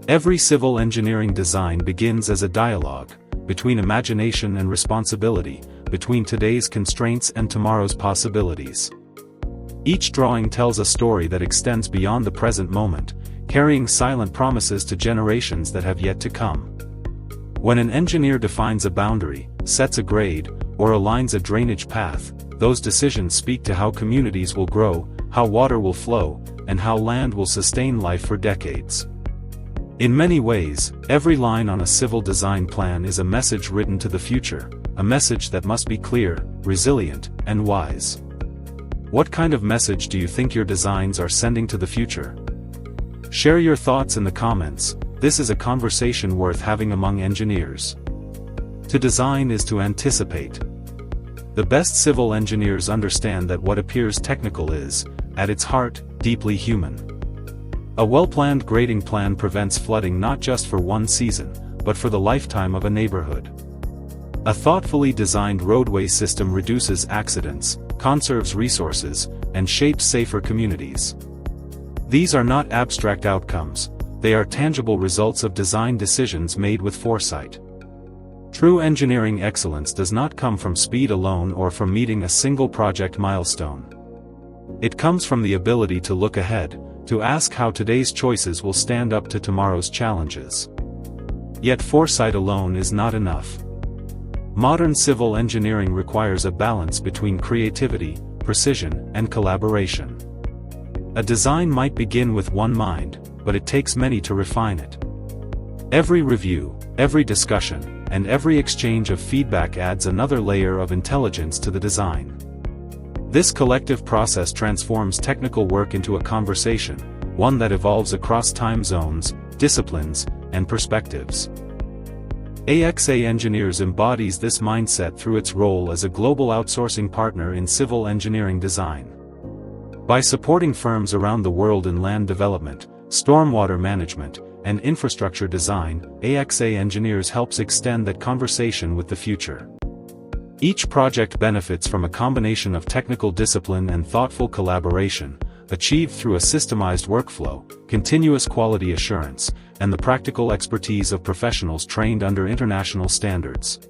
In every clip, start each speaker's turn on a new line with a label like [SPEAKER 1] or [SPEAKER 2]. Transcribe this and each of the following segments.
[SPEAKER 1] Every civil engineering design begins as a dialogue between imagination and responsibility, between today's constraints and tomorrow's possibilities. Each drawing tells a story that extends beyond the present moment, carrying silent promises to generations that have yet to come. When an engineer defines a boundary, sets a grade, or aligns a drainage path, those decisions speak to how communities will grow, how water will flow, and how land will sustain life for decades. In many ways, every line on a civil design plan is a message written to the future, a message that must be clear, resilient, and wise. What kind of message do you think your designs are sending to the future? Share your thoughts in the comments. This is a conversation worth having among engineers. To design is to anticipate. The best civil engineers understand that what appears technical is, at its heart, deeply human. A well-planned grading plan prevents flooding not just for one season, but for the lifetime of a neighborhood. A thoughtfully designed roadway system reduces accidents, conserves resources, and shapes safer communities. These are not abstract outcomes, they are tangible results of design decisions made with foresight. True engineering excellence does not come from speed alone or from meeting a single project milestone. It comes from the ability to look ahead, to ask how today's choices will stand up to tomorrow's challenges. Yet foresight alone is not enough. Modern civil engineering requires a balance between creativity, precision, and collaboration. A design might begin with one mind, but it takes many to refine it. Every review, every discussion, and every exchange of feedback adds another layer of intelligence to the design. This collective process transforms technical work into a conversation, one that evolves across time zones, disciplines, and perspectives. AXA Engineers embodies this mindset through its role as a global outsourcing partner in civil engineering design. By supporting firms around the world in land development, stormwater management, and infrastructure design, AXA Engineers helps extend that conversation with the future. Each project benefits from a combination of technical discipline and thoughtful collaboration, achieved through a systemized workflow, continuous quality assurance, and the practical expertise of professionals trained under international standards.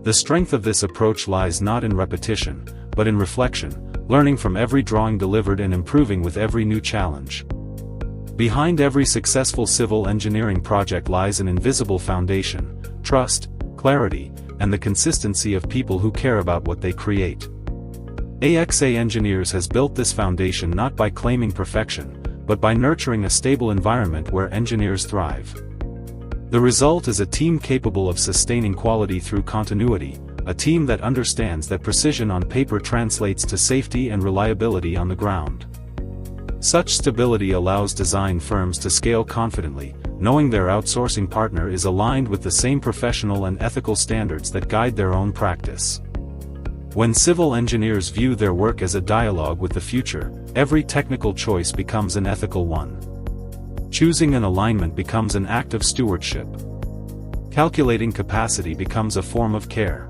[SPEAKER 1] The strength of this approach lies not in repetition, but in reflection, learning from every drawing delivered and improving with every new challenge. Behind every successful civil engineering project lies an invisible foundation: trust, clarity, and the consistency of people who care about what they create. AXA Engineers has built this foundation not by claiming perfection, but by nurturing a stable environment where engineers thrive. The result is a team capable of sustaining quality through continuity, a team that understands that precision on paper translates to safety and reliability on the ground. Such stability allows design firms to scale confidently, knowing their outsourcing partner is aligned with the same professional and ethical standards that guide their own practice. When civil engineers view their work as a dialogue with the future, every technical choice becomes an ethical one. Choosing an alignment becomes an act of stewardship. Calculating capacity becomes a form of care.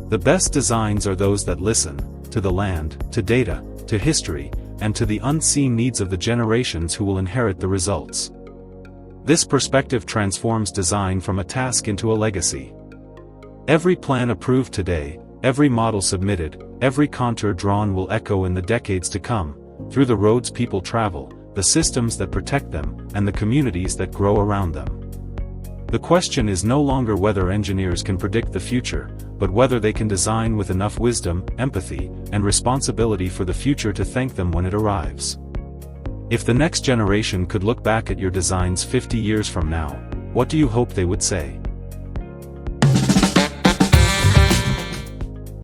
[SPEAKER 1] The best designs are those that listen, to the land, to data, to history, and to the unseen needs of the generations who will inherit the results. This perspective transforms design from a task into a legacy. Every plan approved today, every model submitted, every contour drawn will echo in the decades to come, through the roads people travel, the systems that protect them, and the communities that grow around them. The question is no longer whether engineers can predict the future, but whether they can design with enough wisdom, empathy, and responsibility for the future to thank them when it arrives. If the next generation could look back at your designs 50 years from now, what do you hope they would say?